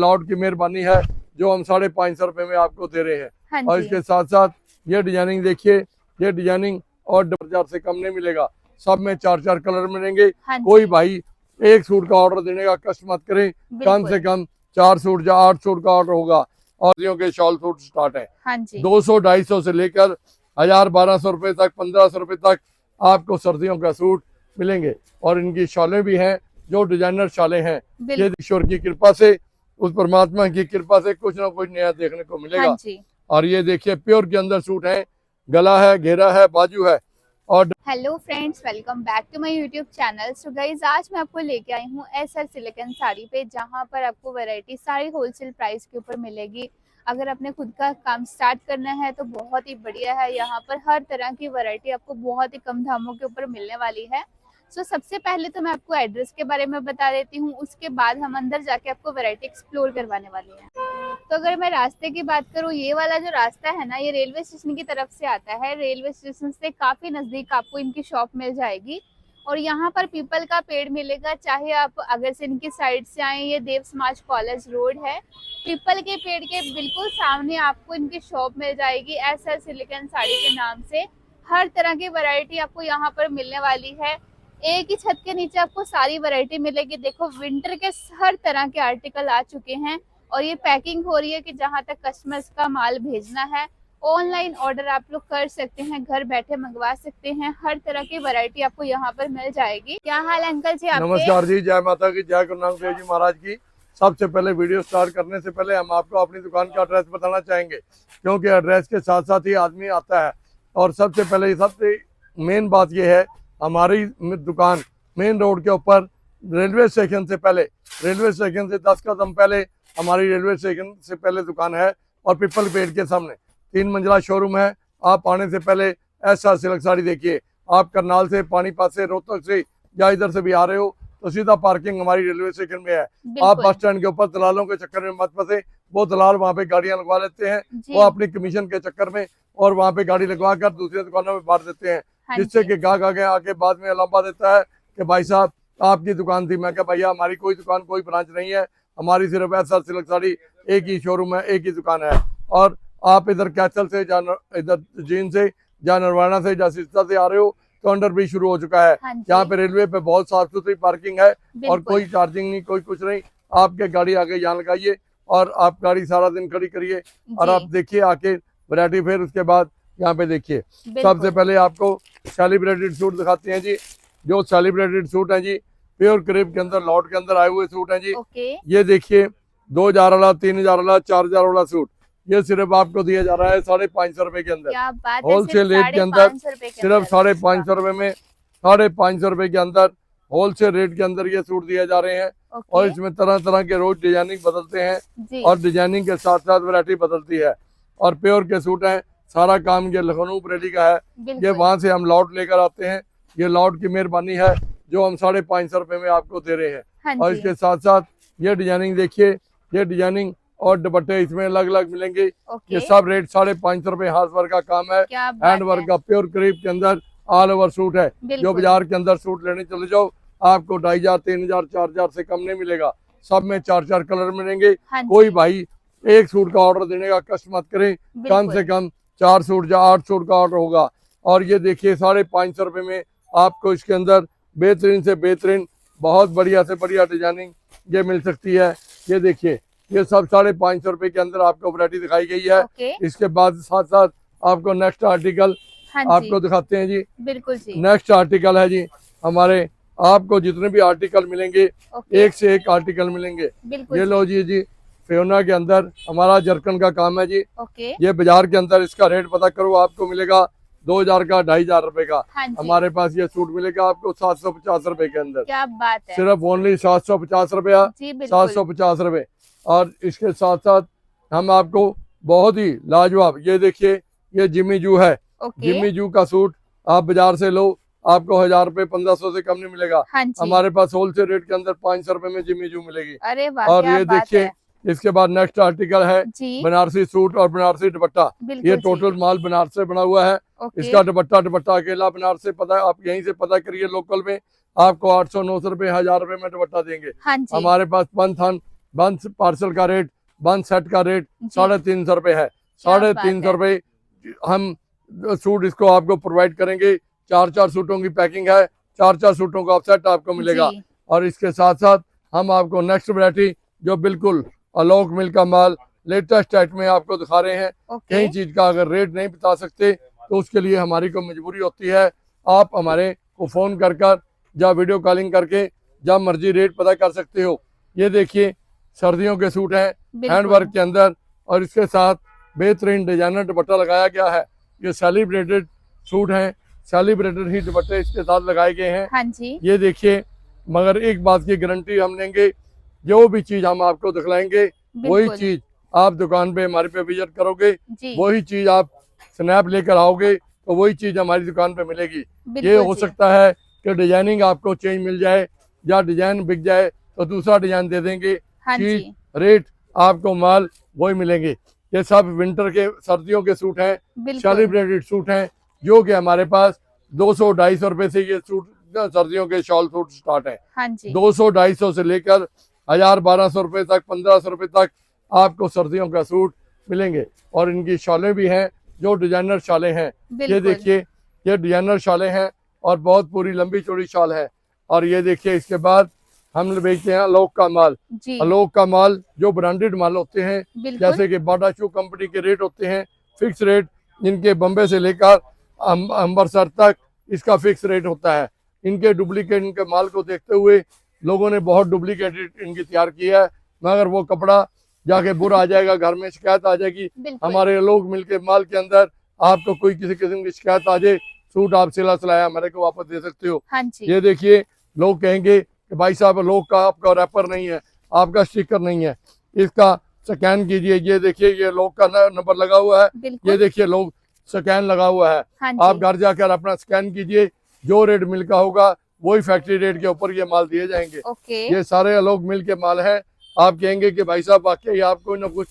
Lot की मेहरबानी है जो हम 550 रुपए में आपको दे रहे हैं। और इसके साथ साथ ये डिजाइनिंग देखिए, ये डिजाइनिंग और 1000 से कम नहीं मिलेगा। सब में 4 कलर मिलेंगे। कोई भाई एक सूट का ऑर्डर देने का कष्ट मत करें, कम से कम 4 सूट या 8 सूट का ऑर्डर होगा। और के शॉल सूट स्टार्ट है 200-250 से लेकर 1000-1200 रुपए तक, 1500 रुपए तक आपको सर्दियों का सूट मिलेंगे। और इनकी शॉलें भी हैं जो डिजाइनर शालें हैं। ये ईश्वर की कृपा से, उस परमात्मा की कृपा से कुछ ना कुछ नया देखने को मिलेगा। और ये देखिए प्योर के अंदर सूट है, गला है, घेरा है, बाजू है। और hello friends, welcome back to my YouTube channel. So guys, आज मैं आपको लेके आई हूँ एसआर सिलिकन साड़ी पे, जहाँ पर आपको वैरायटी सारी होलसेल प्राइस के ऊपर मिलेगी। अगर आपने खुद का काम स्टार्ट करना है तो बहुत ही बढ़िया है। यहाँ पर हर तरह की वैरायटी आपको बहुत ही कम दामों के ऊपर मिलने वाली है। सो सबसे पहले तो मैं आपको एड्रेस के बारे में बता देती हूँ, उसके बाद हम अंदर जाके आपको वैरायटी एक्सप्लोर करवाने वाली है। तो अगर मैं रास्ते की बात करूँ, ये वाला जो रास्ता है ना, ये रेलवे स्टेशन की तरफ से आता है। रेलवे स्टेशन से काफी नजदीक आपको इनकी शॉप मिल जाएगी। और यहाँ पर पीपल का पेड़ मिलेगा, चाहे आप अगर से इनकी साइड से आए। ये देव समाज कॉलेज रोड है। पीपल के पेड़ के बिल्कुल सामने आपको इनकी शॉप मिल जाएगी एसआर सिलिकन साड़ी के नाम से। हर तरह की वैरायटी आपको यहाँ पर मिलने वाली है। एक ही छत के नीचे आपको सारी वैरायटी मिलेगी। देखो, विंटर के हर तरह के आर्टिकल आ चुके हैं और ये पैकिंग हो रही है कि जहां तक कस्टमर्स का माल भेजना है, ऑनलाइन ऑर्डर आप लोग कर सकते हैं, घर बैठे मंगवा सकते हैं। हर तरह की वैरायटी आपको यहाँ पर मिल जाएगी। क्या हाल है अंकल जी आपके? नमस्कार जी, जय माता की, जय गुरु नानक देव जी महाराज की। सबसे पहले वीडियो स्टार्ट करने से पहले हम आपको अपनी दुकान का एड्रेस बताना चाहेंगे, क्योंकि एड्रेस के साथ साथ ही आदमी आता है। और सबसे पहले सबसे मेन बात यह है, हमारी दुकान मेन रोड के ऊपर रेलवे स्टेशन से पहले, रेलवे स्टेशन से 10 कदम पहले हमारी रेलवे स्टेशन से पहले दुकान है। और पीपल पेड़ के सामने 3 मंजिला शोरूम है। आप आने से पहले एसआर सिल्क साड़ी देखिए। आप करनाल से, पानीपत से, रोहतक से या इधर से भी आ रहे हो तो सीधा पार्किंग हमारी रेलवे स्टेशन में है। आप बस स्टैंड के ऊपर दलालों के चक्कर में मत फंसे। वो दलाल वहाँ पे गाड़ियां लगवा लेते हैं, वो अपनी कमीशन के चक्कर में, और वहाँ पे गाड़ी लगवा कर दूसरी दुकानों में बांट देते हैं, जिससे कि गाहक आगे आके बाद में लंबा देता है कि भाई साहब आपकी दुकान थी। मैं क्या भैया, हमारी कोई दुकान, कोई ब्रांच नहीं है। हमारी सिर्फ एसआर सिल्क साड़ी एक ही शोरूम है, एक ही दुकान है। और आप इधर कैचल से, इधर जीन से, या नरवाना से, या सिस्ता से आ रहे हो तो अंडर ब्रिज शुरू हो चुका है। यहाँ पे रेलवे पे बहुत साफ सुथरी पार्किंग है और कोई चार्जिंग नहीं, कोई कुछ नहीं। आपके गाड़ी आगे यहाँ लगाइए और आप गाड़ी सारा दिन खड़ी करिए और आप देखिए आके वैरायटी। फिर उसके बाद यहाँ पे देखिए, सबसे पहले आपको सेलिब्रेटेड सूट दिखाते हैं जी। जो सेलिब्रेटेड सूट है जी, प्योर क्रेप के अंदर, लॉट के अंदर आए हुए सूट हैं जी। ये देखिए 2000 वाला, 3000 वाला, 4000 वाला सूट, ये सिर्फ आपको दिया जा रहा है 550 रुपए के अंदर। होलसेल रेट के अंदर सिर्फ 550 रुपए में, 550 रुपए के अंदर होलसेल रेट के अंदर ये सूट दिए जा रहे हैं। और इसमें तरह तरह के रोज डिजाइनिंग बदलते हैं और डिजाइनिंग के साथ साथ वैरायटी बदलती है। और प्योर के सूट हैं। सारा काम ये लखनऊ बरेली का है। ये वहां से हम लॉट लेकर आते हैं। ये लॉट की मेहरबानी है जो हम 550 रुपए में आपको दे रहे हैं। और इसके साथ साथ ये डिजाइनिंग देखिए, ये डिजाइनिंग और दुपट्टे इसमें अलग अलग मिलेंगे। ये सब रेट 550 रुपए। हाथ वर्क का काम है, हैंड वर्क का, प्योर क्रेप के अंदर ऑल ओवर सूट है। जो बाजार के अंदर सूट लेने चले जाओ आपको 2500, 3000, 4000 से कम नहीं मिलेगा। सब में 4 कलर मिलेंगे। कोई भाई एक सूट का ऑर्डर देने का कष्ट मत करें, कम से कम 4 सूट या 8 सूट का ऑर्डर होगा। और ये देखिए 550 रुपए में आपको इसके अंदर बेहतरीन से बेहतरीन, बहुत बढ़िया से बढ़िया डिजाइनिंग ये मिल सकती है। ये देखिए, ये सब 550 रुपए के अंदर आपको वैरायटी दिखाई गई है। इसके बाद साथ साथ आपको नेक्स्ट आर्टिकल आपको दिखाते हैं जी। बिल्कुल जी। नेक्स्ट आर्टिकल है जी हमारे, आपको जितने भी आर्टिकल मिलेंगे एक से एक आर्टिकल मिलेंगे। ये लो जी, फियोना के अंदर हमारा जरकन का काम है जी। ये बाजार के अंदर इसका रेट पता करो, आपको मिलेगा 2000 का, 2500 रुपए का। हमारे पास ये सूट मिलेगा आपको 750 रुपए के अंदर। क्या बात है, सिर्फ ओनली 750 रुपया, 750 रुपए। और इसके साथ साथ हम आपको बहुत ही लाजवाब, ये देखिए, ये जिम्मी जू है। जिम्मी जू का सूट आप बाजार से लो, आपको 1000 रुपए, 1500 से कम नहीं मिलेगा। हमारे पास होलसेल रेट के अंदर 500 रुपए में जिम्मी जू मिलेगी। और ये देखिए, इसके बाद नेक्स्ट आर्टिकल है बनारसी सूट और बनारसी दुपट्टा। ये टोटल माल बनारस से बना हुआ है। इसका दुपट्टा अकेला बनारस से पता, आप यहीं से पता करिए लोकल में, आपको 800, 900 रुपए, 1000 रुपए में दुपट्टा देंगे। हमारे पास पंथन बंद पार्सल का रेट, बंद सेट का रेट जी। 350 रुपये है। क्या बात 350 है। रुपये हम सूट इसको आपको प्रोवाइड करेंगे। 4 सूटों की पैकिंग है, 4 सूटों का सेट आपको मिलेगा। जी। और इसके साथ साथ हम आपको नेक्स्ट वैरायटी जो बिल्कुल अलोक मिल का माल लेटेस्ट टाइप में आपको दिखा रहे हैं। ओके। कहीं चीज का अगर रेट नहीं बता सकते तो उसके लिए हमारी को मजबूरी होती है। आप हमारे को फोन कर या वीडियो कॉलिंग करके जब मर्जी रेट पता कर सकते हो। ये देखिए सर्दियों के सूट हैं हैंड वर्क के अंदर, और इसके साथ बेहतरीन डिजाइनर दुपट्टा लगाया गया है। ये सेलिब्रेटेड सूट हैं, सेलिब्रेटेड ही दुपट्टे इसके साथ लगाए गए हैं। हाँ जी। ये देखिए, मगर एक बात की गारंटी हम लेंगे, जो भी चीज हम आपको दिखलाएंगे वही चीज आप दुकान पे हमारे पे विजिट करोगे, वही चीज आप स्नैप लेकर आओगे तो वही चीज हमारी दुकान पे मिलेगी। ये हो सकता है कि डिजाइनिंग आपको चेंज मिल जाए या डिजाइन बिक जाए तो दूसरा डिजाइन दे देंगे। हाँ चीज रेट आपको माल वही मिलेंगे। ये सब विंटर के सर्दियों के सूट हैं, सेलिब्रेटेड सूट हैं, जो कि हमारे पास 200-250 रुपए से ये सूट सर्दियों के शॉल सूट स्टार्ट है। हाँ जी। 200-250 से लेकर 1000-1200 रुपए तक, 1500 रुपए तक आपको सर्दियों का सूट मिलेंगे। और इनकी शॉलें भी हैं जो डिजाइनर शॉलें हैं। ये देखिए, ये डिजाइनर शॉलें हैं और बहुत पूरी लंबी चौड़ी शॉल है। और ये देखिए, इसके बाद हम बेचते हैं अलोक का माल। अलोक का माल जो ब्रांडेड माल होते हैं, जैसे कि बाटा शू कंपनी के रेट होते हैं फिक्स रेट, जिनके बम्बे से लेकर अमृतसर तक इसका फिक्स रेट होता है। इनके डुप्लीकेट इनके माल को देखते हुए लोगों ने बहुत डुप्लीकेट इनकी तैयार की है, मगर वो कपड़ा जाके बुरा आ जाएगा, घर में शिकायत आ जाएगी। हमारे लोग मिलके माल के अंदर आपको कोई किसी किस्म की शिकायत आ जाए, सूट आप सिला सिलाया मेरे को वापस दे सकते हो। हाँ जी। ये देखिए, लोग कहेंगे कि भाई साहब लोग का आपका रैपर नहीं है, आपका स्टिकर नहीं है, इसका स्कैन कीजिए। ये देखिए, ये लोग का नंबर लगा हुआ है, ये देखिए लोग स्कैन लगा हुआ है। आप घर जाकर अपना स्कैन कीजिए, जो रेट मिल का होगा वही फैक्ट्री रेट के ऊपर ये माल दिए जाएंगे। ये सारे अलोक मिल के माल है। आप कहेंगे कि भाई साहब वाकई आप कोई ना कुछ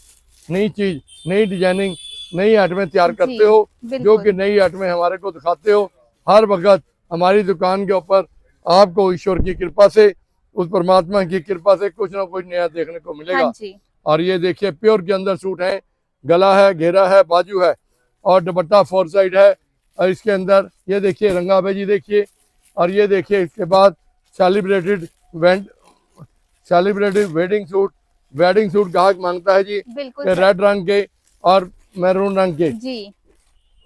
नई चीज, नई डिजाइनिंग, नई आइटमें तैयार करते हो, जो कि नई आइटमें हमारे को दिखाते हो। हर वक्त हमारी दुकान के ऊपर आपको ईश्वर की कृपा से, उस परमात्मा की कृपा से कुछ ना कुछ नया देखने को मिलेगा। और ये देखिए, प्योर के अंदर सूट है, गला है, घेरा है, बाजू है और दुपट्टा 4 साइड है। और इसके अंदर ये देखिए रंगाबाजी देखिए। और ये देखिए, इसके बाद सेलिब्रेटेड वेडिंग सूट ग्राहक मांगता है जी, रेड रंग के और मैरून रंग के जी।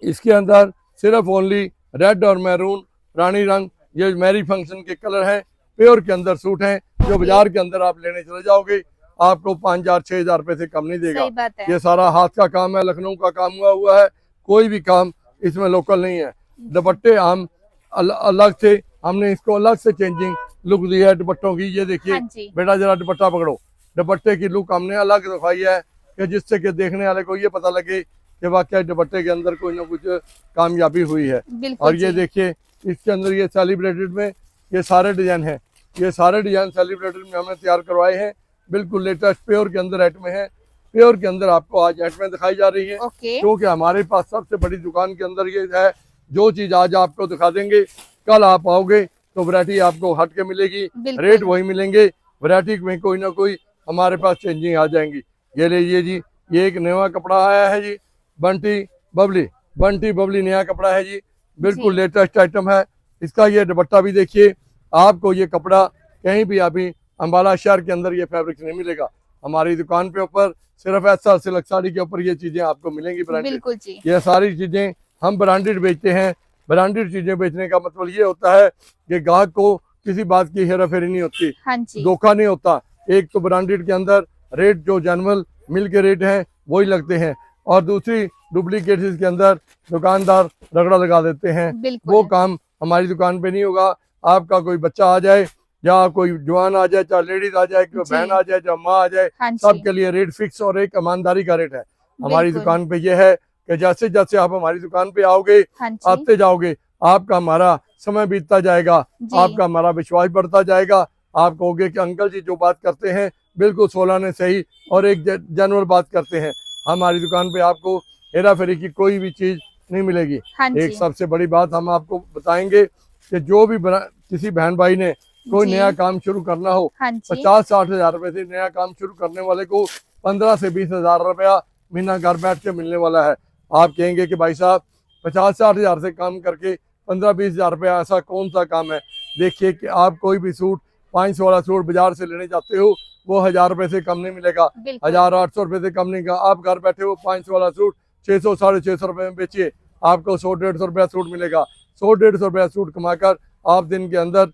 इसके अंदर सिर्फ ओनली रेड और मैरून रानी रंग, ये मैरिज फंक्शन के कलर हैं। प्योर के अंदर सूट हैं, जो बाजार के अंदर आप लेने चले जाओगे आपको 5000-6000 रुपए से कम नहीं देगा। ये सारा हाथ का काम है, लखनऊ का काम हुआ है, कोई भी काम इसमें लोकल नहीं है। दुपट्टे हम अलग से, हमने इसको अलग से चेंजिंग लुक दी है दुपट्टों की। ये देखिए बेटा, जरा दुपट्टा पकड़ो, दुपट्टे की लुक हमने अलग दिखाई है कि जिससे कि देखने वाले को ये पता लगे कि वाकई दुपट्टे के अंदर कोई ना कुछ कामयाबी हुई है। और ये देखिए, इसके अंदर ये सेलिब्रेटेड में ये सारे डिजाइन हैं, ये सारे डिजाइन सेलिब्रेटेड में हमने तैयार करवाए हैं। बिल्कुल लेटेस्ट प्योर के अंदर आइटमें हैं। प्योर के अंदर आपको आज आइटमें दिखाई जा रही है, क्योंकि हमारे पास सबसे बड़ी दुकान के अंदर ये है, जो चीज आज आपको दिखा देंगे कल आप आओगे तो वैरायटी आपको हट के मिलेगी, रेट वही मिलेंगे, वैरायटी में कोई ना कोई हमारे पास चेंजिंग आ जाएंगी। ये लीजिए जी, ये एक नया कपड़ा आया है जी, बंटी बबली नया कपड़ा है जी, बिल्कुल लेटेस्ट आइटम है। इसका ये दुपट्टा भी देखिए, आपको ये कपड़ा कहीं भी अभी अम्बाला शहर के अंदर ये फैब्रिक नहीं मिलेगा। हमारी दुकान पे ऊपर सिर्फ ऐसा सिल्क साड़ी के ऊपर ये चीजें आपको मिलेंगी ब्रांडेड। ये सारी चीजें हम ब्रांडेड बेचते हैं। ब्रांडेड चीजें बेचने का मतलब ये होता है कि ग्राहक को किसी बात की हेरा फेरी नहीं होती, धोखा नहीं होता। एक तो ब्रांडेड के अंदर रेट जो जनरल मिल के रेट हैं वही लगते हैं, और दूसरी डुप्लीकेट के अंदर दुकानदार रगड़ा लगा देते हैं। वो काम हमारी दुकान पे नहीं होगा। आपका कोई बच्चा आ जाए या कोई जवान आ जाए, चाहे लेडीज आ जाए, कोई बहन आ जाए, चाहे माँ आ जाए, सबके लिए रेट फिक्स और एक ईमानदारी का रेट है हमारी दुकान पे। ये है कि जैसे जैसे आप हमारी दुकान पे आओगे, आते जाओगे, आपका हमारा समय बीतता जाएगा, आपका हमारा विश्वास बढ़ता जाएगा। आप कहोगे कि अंकल जी जो बात करते हैं बिल्कुल 16 ने सही और एक जनरल बात करते हैं। हमारी दुकान पे आपको हेरा फेरी की कोई भी चीज नहीं मिलेगी। एक सबसे बड़ी बात हम आपको बताएंगे कि जो भी किसी बहन भाई ने कोई जी। नया काम शुरू करना हो, हाँ जी। 50-60 हजार रुपए से नया काम शुरू करने वाले को 15 से 20 हजार रुपया महीना घर बैठ के मिलने वाला है। आप कहेंगे कि भाई साहब 50-60 हजार से काम करके 15-20 हजार रुपया ऐसा कौन सा काम है। देखिए कि आप कोई भी सूट 500 वाला सूट बाजार से लेने जाते हो वो 1000 रुपए से कम नहीं मिलेगा, बिल्कुल 1800 रुपए से कम नहीं का। आप घर बैठे हो 500 वाला सूट 600-650 रुपए में बेचिए, आपको 100-150 रुपया सूट मिलेगा। 100-150 रुपया सूट कमाकर आप दिन के अंदर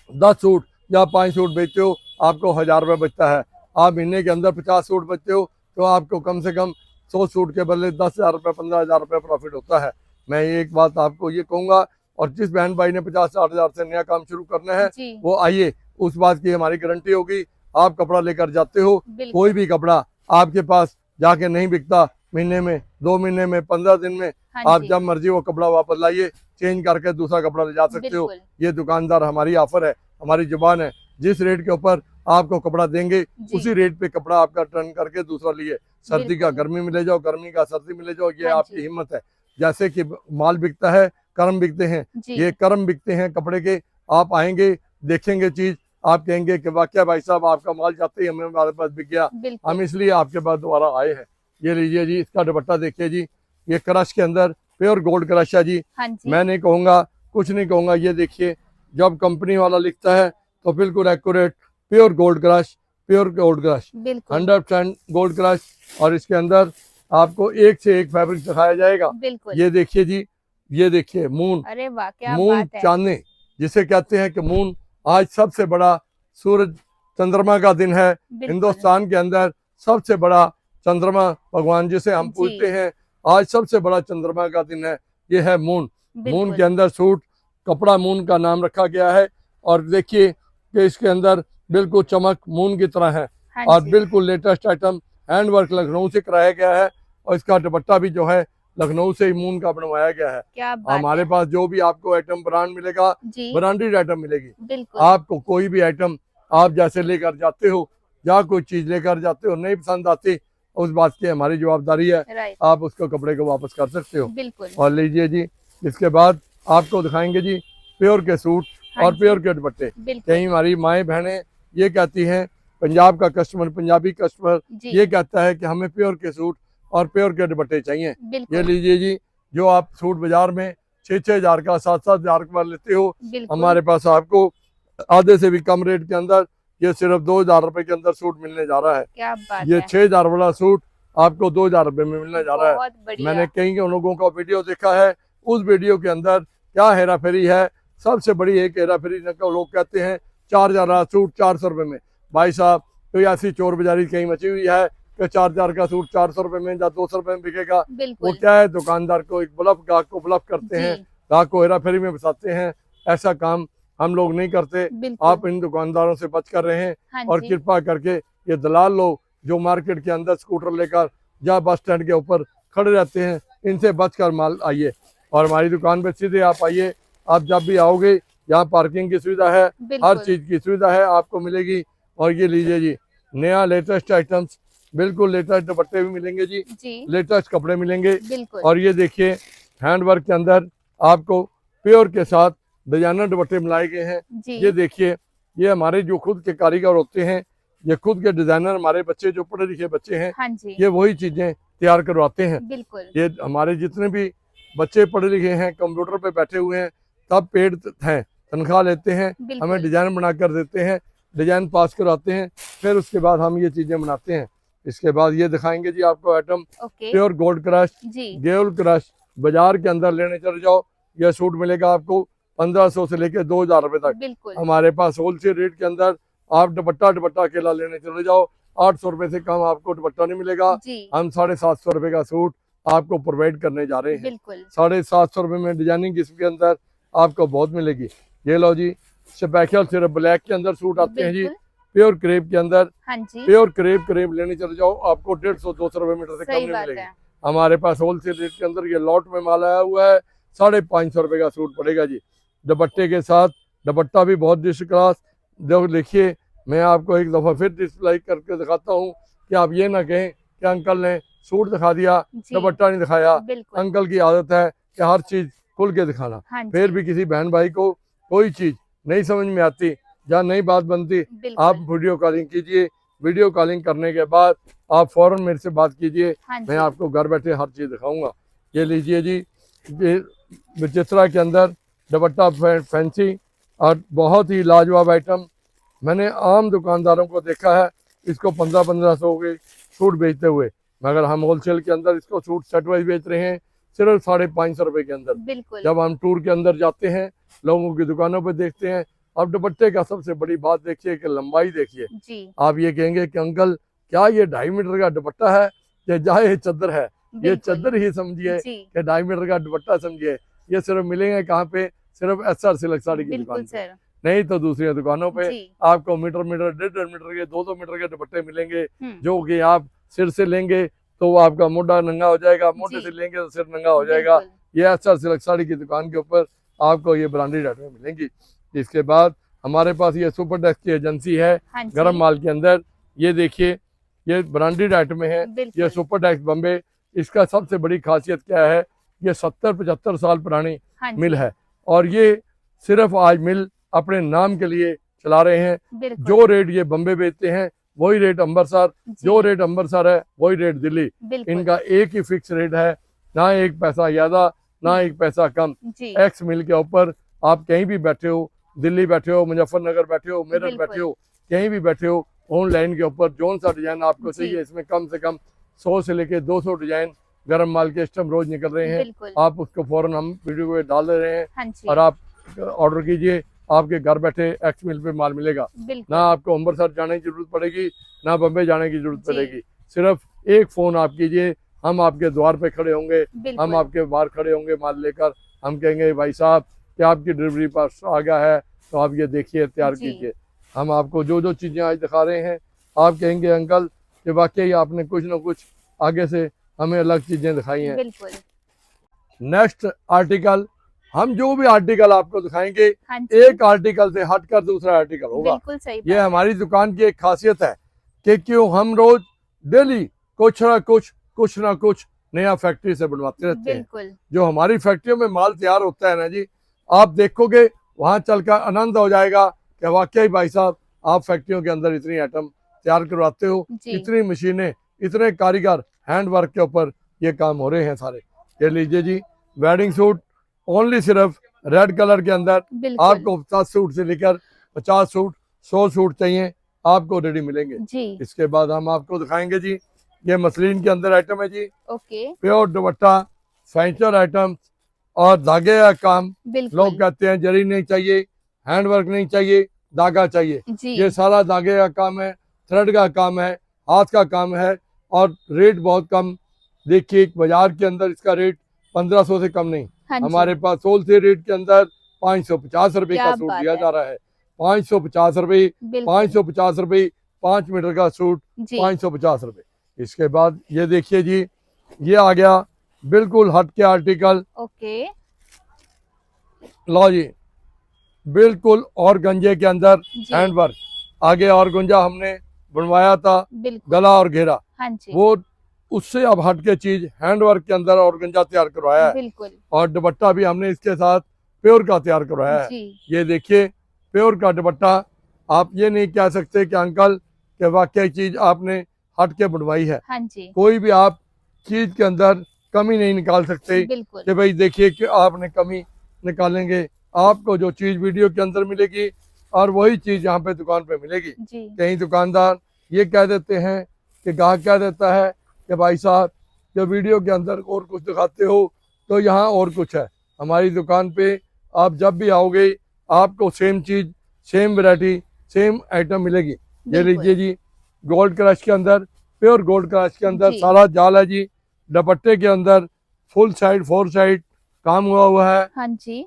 10 सूट या 5 सूट बेचते हो, आपको 1000 रुपये बचता है। आप महीने के अंदर 50 सूट बेचते हो तो आपको कम से कम 100 सूट के बदले 10,000 रुपये 15,000 रुपये प्रॉफिट होता है। मैं एक बात आपको ये कहूँगा, और जिस बहन भाई ने 50-60 हजार से नया काम शुरू करना है जी। वो आइए, उस बात की हमारी गारंटी होगी। आप कपड़ा लेकर जाते हो, बिल्कुल कोई भी कपड़ा आपके पास जाके नहीं बिकता, महीने में 2 महीने में 15 दिन में हाँ आप जी। जब मर्जी वो कपड़ा वापस लाइए, चेंज करके दूसरा कपड़ा ले जा सकते हो। बिल्कुल ये दुकानदार हमारी ऑफर है, हमारी जुबान है। जिस रेट के ऊपर आपको कपड़ा देंगे जी। उसी रेट पे कपड़ा आपका टर्न करके दूसरा लिए। सर्दी का बिल्कुल। गर्मी में ले जाओ, गर्मी का सर्दी में ले जाओ, ये हाँ आपकी जी। हिम्मत है। जैसे कि माल बिकता है, कर्म बिकते हैं, जी। ये कर्म बिकते हैं कपड़े के। आप आएंगे, देखेंगे चीज, आप कहेंगे कि वाकई भाई साहब आपका माल जाते ही हमें हमारे पास बिक गया, हम बिल्कुल इसलिए आपके पास दोबारा आए हैं। ये लीजिए जी, इसका दुपट्टा देखिए जी, ये क्रश के अंदर प्योर गोल्ड क्रश है जी। हाँ जी। मैं नहीं कहूँगा, कुछ नहीं कहूँगा, ये देखिए जब कंपनी वाला लिखता है तो बिल्कुल accurate pure gold crush, pure gold crush, बिल्कुल 100% गोल्ड क्रश। और इसके अंदर आपको एक से एक फैब्रिक दिखाया जाएगा। बिल्कुल। ये देखिए जी, ये देखिए मून, अरे वाह क्या मून बात है। चांदनी जिसे कहते हैं कि मून, आज सबसे बड़ा सूरज चंद्रमा का दिन है। बिल्कुल हिंदुस्तान के अंदर सबसे बड़ा चंद्रमा भगवान जिसे हम जी। पूजते हैं, आज सबसे बड़ा चंद्रमा का दिन है, ये है मून। मून बिल्कुल के अंदर सूट, कपड़ा मून का नाम रखा गया है। और देखिए कि इसके अंदर बिल्कुल चमक मून की तरह है। हाँ और जी। बिल्कुल latest item hand work Lucknow से कराया गया है, और इसका दुपट्टा भी जो है लखनऊ से ही मून का बनवाया गया है। क्या बात हमारे है। पास जो भी आपको आइटम ब्रांड मिलेगा, जी ब्रांडेड आइटम मिलेगी। बिल्कुल आपको कोई भी आइटम आप जैसे लेकर जाते हो, या कोई चीज लेकर जाते हो नहीं पसंद आती, उस बात की हमारी जवाबदारी है, राइट आप उसको कपड़े को वापस कर सकते हो। बिल्कुल और लीजिए जी, इसके बाद आपको दिखाएंगे जी प्योर के सूट हाँ और जी। प्योर के दुपट्टे। बिल्कुल कई हमारी माएँ बहनें ये कहती हैं, पंजाब का कस्टमर, पंजाबी कस्टमर जी ये कहता है कि हमें प्योर के सूट और प्योर के दुपट्टे चाहिए। ये बिल्कुल लीजिए जी, जो आप सूट बाजार में 6-6 हजार का, 7-7 हजार का लेते हो, बिल्कुल हमारे पास आपको आधे से भी कम रेट के अंदर ये सिर्फ 2000 रुपए के अंदर सूट मिलने जा रहा है। क्या बात ये है। 6000 वाला सूट आपको 2000 रुपए में मिलने जा रहा है। बहुत बढ़िया मैंने कई लोगों का वीडियो देखा है, उस वीडियो के अंदर क्या हेरा फेरी है। सबसे बड़ी एक हेरा फेरी लोग कहते हैं 4000 का सूट 400 रुपए में। भाई साहब, तो ऐसी चोर बाजारी कहीं मची हुई है कि 4000 का सूट 400 रुपए में या 200 रुपए में बिकेगा। वो बिल्कुल क्या है, दुकानदार को एक ब्लफ, गाहक को ब्लफ करते हैं, जी गाहक को हेरा फेरी में फंसाते हैं। ऐसा काम हम लोग नहीं करते। बिल्कुल आप इन दुकानदारों से बच कर रहे हैं। हाँ और जी कृपा करके ये दलाल लोग जो मार्केट के अंदर स्कूटर लेकर या बस स्टैंड के ऊपर खड़े रहते हैं, इनसे बचकर माल आइए। और हमारी दुकान पे सीधे आप आइए। आप जब भी आओगे, यहाँ पार्किंग की सुविधा है, हर बिल्कुल चीज की सुविधा है आपको मिलेगी। और ये लीजिए जी, नया लेटेस्ट आइटम्स, बिल्कुल लेटेस्ट दुपट्टे भी मिलेंगे जी, जी लेटेस्ट कपड़े मिलेंगे। बिल्कुल और ये देखिए, हैंड वर्क के अंदर आपको प्योर के साथ डिजाइनर दुपट्टे मिलाए गए हैं। ये जी देखिए, ये हमारे जो खुद के कारीगर होते हैं, ये खुद के डिजाइनर, हमारे बच्चे जो पढ़े लिखे बच्चे हैं, हाँ जी ये वही चीजें तैयार करवाते हैं। बिल्कुल ये हमारे जितने भी बच्चे पढ़े लिखे हैं, कंप्यूटर पे बैठे हुए हैं, तब पेड हैं, तनख्वाह लेते हैं, हमें बिल्कुल डिजाइन बना कर देते हैं, डिजाइन पास कराते हैं, फिर उसके बाद हम ये चीजें बनाते हैं। इसके बाद ये दिखाएंगे जी आपको item okay pure gold crush, जी गोल्ड क्रश। बाजार के अंदर लेने चले जाओ, यह सूट मिलेगा आपको 1500 से लेकर 2000 रुपए तक। बिल्कुल हमारे पास होलसेल रेट के अंदर आप दुपट्टा अकेला लेने चले जाओ, 800 रुपए से कम आपको दुपट्टा नहीं मिलेगा। जी हम 750 रुपए का सूट आपको प्रोवाइड करने जा रहे हैं। बिल्कुल 750 रुपए में डिजाइनिंग इसके अंदर आपको बहुत मिलेगी। ये लो जी, स्पेशल सिर्फ ब्लैक के अंदर सूट आते हैं जी, बिल्कुल प्योर क्रेप के अंदर। हाँ जी प्योर क्रेप लेने चले जाओ, आपको 150-200 रुपए मीटर से कम सही नहीं बात मिलेगी। है हमारे पास होलसेल रेट के अंदर ये लॉट में माल आया हुआ है, 550 रुपए का सूट पड़ेगा जी, दुपट्टे के साथ। दुपट्टा भी बहुत डिश क्लास। जब देखिए, मैं आपको एक दफ़ा फिर डिस्प्ले करके दिखाता हूँ कि आप ये ना कहें कि अंकल ने सूट दिखा दिया, जी दुपट्टा नहीं दिखाया। बिल्कुल अंकल की आदत है कि हर चीज़ खुल के दिखाना। हाँ जी फिर भी किसी बहन भाई को कोई चीज़ नहीं समझ में आती, जहाँ नहीं बात बनती, आप बिल्कुल। वीडियो कॉलिंग कीजिए। वीडियो कॉलिंग करने के बाद आप फौरन मेरे से बात कीजिए, हाँ मैं जी, आपको घर बैठे हर चीज़ दिखाऊंगा। ये लीजिए जी, ये विचित्रा के अंदर दुपट्टा फैंसी और बहुत ही लाजवाब आइटम। मैंने आम दुकानदारों को देखा है इसको 1500 के सूट बेचते हुए, मगर हम होलसेल के अंदर इसको सूट सेट वाइज बेच रहे हैं सिर्फ 550 रुपये के अंदर। बिल्कुल। जब हम टूर के अंदर जाते हैं, लोगों की दुकानों पर देखते हैं, अब दुपट्टे का सबसे बड़ी बात देखिए कि लंबाई देखिए। जी, आप ये कहेंगे कि अंकल क्या ये 2.5 मीटर का दुपट्टा है या जाए ये चादर है? ये बिल्कुल। चादर ही समझिए जी, कि 2.5 मीटर का दुपट्टा समझिए। ये सिर्फ मिलेंगे कहाँ पे? सिर्फ SR सिल्क साड़ी की दुकान बिल्कुल पे, सर। नहीं तो दूसरी दुकानों पे जी, आपको मीटर मीटर 1.5 मीटर के 2-2 मीटर के दुपट्टे मिलेंगे, हुँ, जो कि आप सिर से लेंगे तो वो आपका मोढा नंगा हो जाएगा, मोढे जी, से लेंगे तो सिर नंगा हो जाएगा। बिल्कुल। ये SR सिल्क साड़ी की दुकान के ऊपर आपको ये ब्रांडेड आइटमें मिलेंगी। इसके बाद हमारे पास ये सुपर डेस्क की एजेंसी है हाँ जी, गरम माल के अंदर। ये देखिए, ये ब्रांडेड आइटम है, ये बिल्कुल। Super desk Bombay. इसका सबसे बड़ी खासियत क्या है? ये 70-75 साल पुरानी हाँ मिल जी, है और ये सिर्फ आज मिल अपने नाम के लिए चला रहे हैं। बिल्कुल। जो रेट ये बम्बे बेचते हैं वही रेट अमृतसर, जी, जो रेट अमृतसर है वही रेट दिल्ली। बिल्कुल। इनका एक ही फिक्स रेट है, ना एक पैसा ज़्यादा ना एक पैसा कम। जी, एक्स मिल के ऊपर आप कहीं भी बैठे हो, दिल्ली बैठे हो, मुजफ्फरनगर बैठे हो, मेरठ बिल्कुल। बैठे हो, कहीं भी बैठे हो, ऑनलाइन के ऊपर जौन सा डिजाइन आपको जी, चाहिए, इसमें कम से कम 100 से लेके 200 डिजाइन गरम माल के स्टम रोज निकल रहे हैं। बिल्कुल। आप उसको फौरन हम वीडियो पे डाल दे रहे हैं हाँ जी, और आप ऑर्डर कीजिए, आपके घर बैठे एक्स मिल पे माल मिलेगा। ना बिल्कुल। आपको अमृतसर जाने की जरूरत पड़ेगी, ना बम्बे जाने की जरूरत जी, पड़ेगी। सिर्फ एक फ़ोन आप कीजिए, हम आपके द्वार पे खड़े होंगे, हम बिल्कुल। आपके बाहर खड़े होंगे माल लेकर। हम कहेंगे भाई साहब कि आपकी डिलीवरी पास आ गया है, तो आप ये देखिए, तैयार जी, कीजिए। हम आपको जो जो चीज़ें आज दिखा रहे हैं, आप कहेंगे अंकल कि वाकई आपने कुछ ना कुछ आगे से हमें अलग चीज़ें दिखाई हैं। बिल्कुल। नेक्स्ट आर्टिकल, हम जो भी आर्टिकल आपको दिखाएंगे, हाँ जी, एक आर्टिकल से हटकर दूसरा आर्टिकल होगा। बिल्कुल सही ये बात है। हमारी दुकान की एक खासियत है कि क्यों हम रोज डेली कुछ ना कुछ नया फैक्ट्री से बनवाते रहते हैं। बिल्कुल। जो हमारी फैक्ट्रियों में माल तैयार होता है ना जी, आप देखोगे वहां चलकर आनंद हो जाएगा कि वाकई भाई साहब आप फैक्ट्रियों के अंदर इतनी आइटम तैयार करवाते हो, जी, इतनी मशीनें, इतने कारीगर, हैंड वर्क के ऊपर ये काम हो रहे हैं सारे। ये लीजिए जी, वेडिंग सूट ओनली सिर्फ रेड कलर के अंदर बिल्कुल। आपको 50 सूट से लेकर 50 सूट 100 सूट चाहिए आपको रेडी मिलेंगे। जी, इसके बाद हम आपको दिखाएंगे जी, ये मसलिन के अंदर आइटम है जी, ओके, प्योर दुपट्टा, फैंचर आइटम और धागे का काम। लोग बिल्कुल। कहते हैं जरी नहीं चाहिए, हैंडवर्क नहीं चाहिए, धागा चाहिए। जी, ये सारा धागे का काम है, थ्रेड का काम है, हाथ का काम है और रेट बहुत कम। देखिए बाजार के अंदर इसका रेट 1500 से कम नहीं, हाँ जी, हमारे पास होलसेल रेट के अंदर 550 रुपये क्या का सूट बात दिया है। जा रहा है। 550 रुपये, बिल्कुल। 550 रुपये, 5 मीटर का सूट जी, 550 रुपये। इसके बाद ये देखिए जी, ये आ गया बिल्कुल हट के आर्टिकल। ओके, लो जी, बिल्कुल और गंजे के अंदर जी, हैंड वर्क, आगे और गुंजा हमने बनवाया था, बिल्कुल। गला और घेरा, हाँ जी, वो उससे अब हट के चीज हैंड वर्क के अंदर और गंजा तैयार करवाया है। बिल्कुल। और दुपट्टा भी हमने इसके साथ प्योर का तैयार करवाया है। जी, ये देखिए, प्योर का दुपट्टा। आप ये नहीं कह सकते कि अंकल कि वाकई चीज आपने हट के बनवाई है। हाँ जी, कोई भी आप चीज के अंदर कमी नहीं निकाल सकते बिल्कुल। कि भाई देखिए कि आपने कमी निकालेंगे। आपको जो चीज वीडियो के अंदर मिलेगी और वही चीज यहाँ पे दुकान पे मिलेगी। जी, कहीं दुकानदार ये कह देते हैं कि ग्राहक कह देता है कि भाई साहब जो वीडियो के अंदर और कुछ दिखाते हो तो यहाँ और कुछ है। हमारी दुकान पे आप जब भी आओगे आपको सेम चीज, सेम वैरायटी, सेम आइटम मिलेगी। ये बिल्कुल। लीजिए जी, गोल्ड क्रश के अंदर, प्योर गोल्ड क्रश के अंदर जी। सारा जाल है जी। दुपट्टे के अंदर फुल साइड 4 साइड काम हुआ है हाँ जी,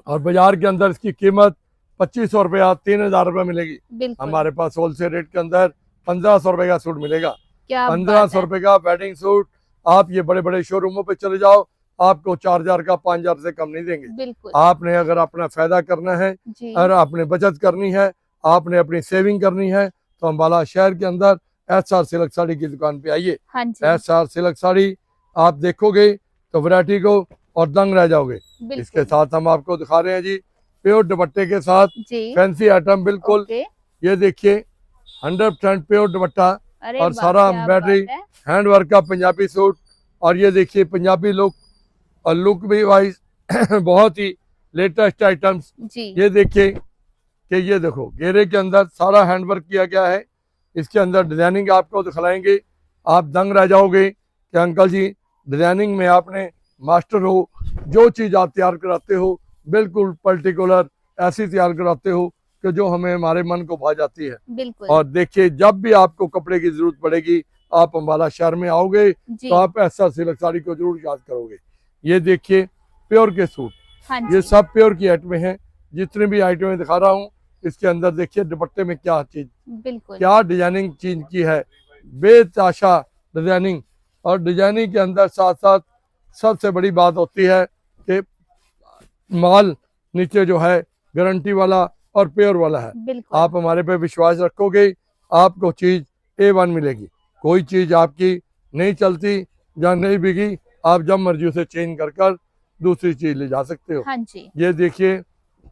और बाजार के अंदर इसकी कीमत 2500 रुपया, 3000 रुपये मिलेगी। बिल्कुल। हमारे पास होलसेल रेट के अंदर 1500 रुपये का सूट मिलेगा। क्या बात 1500 है। रुपये का वेडिंग सूट आप ये बड़े बड़े शोरूमों पे चले जाओ, आपको 4000 का 5000 से कम नहीं देंगे। बिल्कुल। आपने अगर अपना फायदा करना है जी, और आपने बचत करनी है, आपने अपनी सेविंग करनी है, तो अम्बाला शहर के अंदर SR सिल्क साड़ी की दुकान पे आइए। हाँ जी, SR सिल्क साड़ी आप देखोगे तो वैरायटी को और दंग रह जाओगे। इसके बिल्कुल। साथ हम आपको दिखा रहे हैं जी, प्योर दुपट्टे के साथ जी। फैंसी आइटम बिल्कुल। ओके। ये देखिए 100% प्योर दुपट्टा अरे और वाह, सारा क्या एम्ब्रॉयडरी बात है। हैंड वर्क का पंजाबी सूट। और ये देखिए पंजाबी लुक और लुक भी वाइज बहुत ही लेटेस्ट आइटम्स। जी। ये देखिए कि ये देखो घेरे के अंदर सारा हैंडवर्क किया गया है। इसके अंदर डिजाइनिंग आपको दिखलाएंगे, आप दंग रह जाओगे कि अंकल जी डिजाइनिंग में आपने मास्टर हो, जो चीज़ आप तैयार कराते हो बिल्कुल पर्टिकुलर ऐसी तैयार कराते हो कि जो हमें हमारे मन को भा जाती है। बिल्कुल। और देखिए जब भी आपको कपड़े की जरूरत पड़ेगी आप अम्बाला शहर में आओगे जी। तो आप ऐसा सिल्क साड़ी को जरूर याद करोगे। ये देखिए प्योर के सूट, हाँ ये जी। सब प्योर की आइटमें हैं। जितनी भी आइटमें दिखा रहा हूँ इसके अंदर देखिए दुपट्टे में क्या चीज, बिल्कुल। क्या डिजाइनिंग चीज की है, बेताशा डिजाइनिंग। और डिजाइनिंग के अंदर साथ साथ सबसे बड़ी बात होती है कि माल नीचे जो है गारंटी वाला और प्योर वाला है। बिल्कुल। आप हमारे पे विश्वास रखोगे आपको चीज A1 मिलेगी। कोई चीज आपकी नहीं चलती या नहीं बिकी, आप जब मर्जी उसे चेंज कर कर दूसरी चीज ले जा सकते हो। हाँ जी। ये देखिए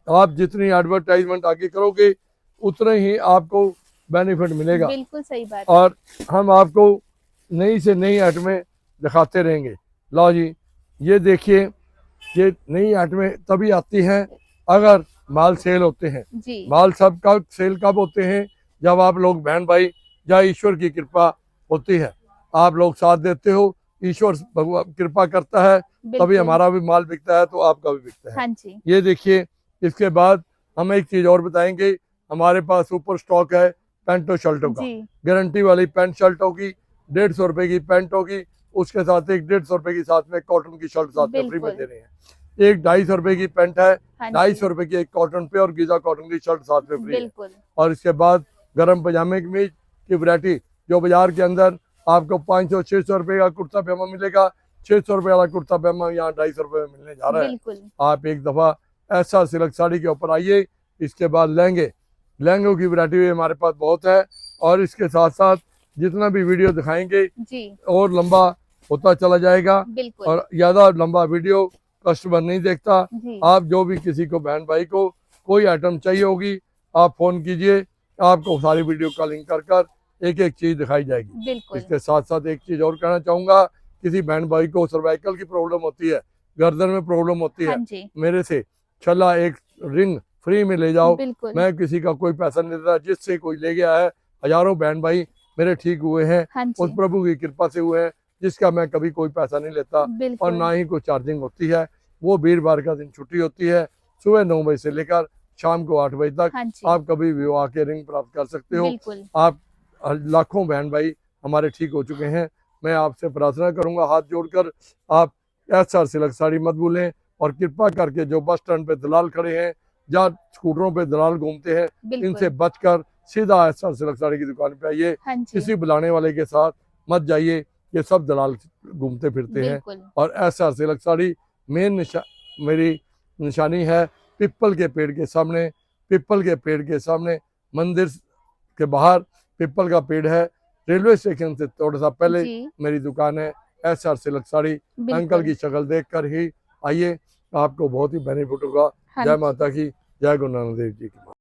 आप जितनी एडवर्टाइजमेंट आगे करोगे उतना ही आपको बेनिफिट मिलेगा। बिल्कुल सही बात है। और हम आपको नई से नई आइटमें दिखाते रहेंगे। लो जी ये देखिए, ये नई आइटमें तभी आती हैं अगर माल सेल होते हैं। जी। माल सब का सेल कब होते हैं? जब आप लोग बहन भाई या ईश्वर की कृपा होती है, आप लोग साथ देते हो, ईश्वर भगवान कृपा करता है तभी बिल्कुल। हमारा भी माल बिकता है तो आपका भी बिकता है। हाँ जी। ये देखिए इसके बाद हम एक चीज और बताएंगे, हमारे पास सुपर स्टॉक है पैंटों शर्टों का। जी। गारंटी वाली पैंट शर्ट होगी, 150 रुपए की पैंट होगी, उसके साथ एक 150 रुपए की साथ में कॉटन की शर्ट साथ में फ्री में बिल्कुल। दे रहे हैं। एक 250 रुपए की पैंट है, हाँ 250 जी। रुपए की एक कॉटन पे और गीजा कॉटन की शर्ट साथ में फ्री है। बिल्कुल। और इसके बाद गर्म पजामे कमीज की वैरायटी, जो बाजार के अंदर आपको 500-600 रुपए का कुर्ता पजामा मिलेगा, 600 रुपए वाला कुर्ता पजामा यहाँ 250 रुपए में मिलने जा रहा है। बिल्कुल। आप एक दफा ऐसा सिल्क साड़ी के ऊपर आइए। इसके बाद लहंगे, लहंगों की वैरायटी भी हमारे पास बहुत है। और इसके साथ साथ जितना भी वीडियो दिखाएंगे जी। और लंबा होता चला जाएगा। बिल्कुल। और ज्यादा लंबा वीडियो कस्टमर नहीं देखता। जी। आप जो भी किसी को बहन भाई को कोई आइटम चाहिए होगी आप फोन कीजिए, आपको सारी वीडियो कॉलिंग कर कर एक एक चीज दिखाई जाएगी। बिल्कुल। इसके साथ साथ एक चीज और कहना चाहूंगा, किसी बहन भाई को सर्वाइकल की प्रॉब्लम होती है, गर्दन में प्रॉब्लम होती है, हाँ जी। मेरे से छला एक रिंग फ्री में ले जाओ। बिल्कुल। मैं किसी का कोई पैसा नहीं देता, जिससे कोई ले गया है हजारों बहन भाई मेरे ठीक हुए हैं, हाँ उस जी। प्रभु की कृपा से हुए हैं, जिसका मैं कभी कोई पैसा नहीं लेता और बिल्कुल। ना ही कोई चार्जिंग होती है। वो वीरवार का दिन छुट्टी होती है, सुबह 9 बजे से लेकर शाम को 8 बजे तक हाँ जी। आप कभी भी आके रिंग प्राप्त कर सकते हो। बिल्कुल। आप लाखों बहन भाई हमारे ठीक हो चुके हैं। मैं आपसे प्रार्थना करूंगा हाथ जोड़कर, आप SR सिल्क साड़ी मत भूलें। और कृपा करके जो बस स्टैंड पे दलाल खड़े हैं या स्कूटरों पे दलाल घूमते हैं, बिल्कुल। इनसे बचकर सीधा SR सिल्क साड़ी की दुकान पे आइए। हाँ जी। किसी बुलाने वाले के साथ मत जाइए, ये सब दलाल घूमते फिरते हैं। बिल्कुल। और SR सिल्क साड़ी मेरी निशानी है पिपल के पेड़ के सामने। पिपल के पेड़ के सामने मंदिर के बाहर पिपल का पेड़ है, रेलवे स्टेशन से थोड़ा सा पहले जी। मेरी दुकान है SR सिल्क साड़ी। अंकल बिल्कुल। की शक्ल देखकर ही आइए, आपको बहुत ही बेनिफिट होगा। हाँ जय जी। माता की, जय गुरु नानक देव जी की।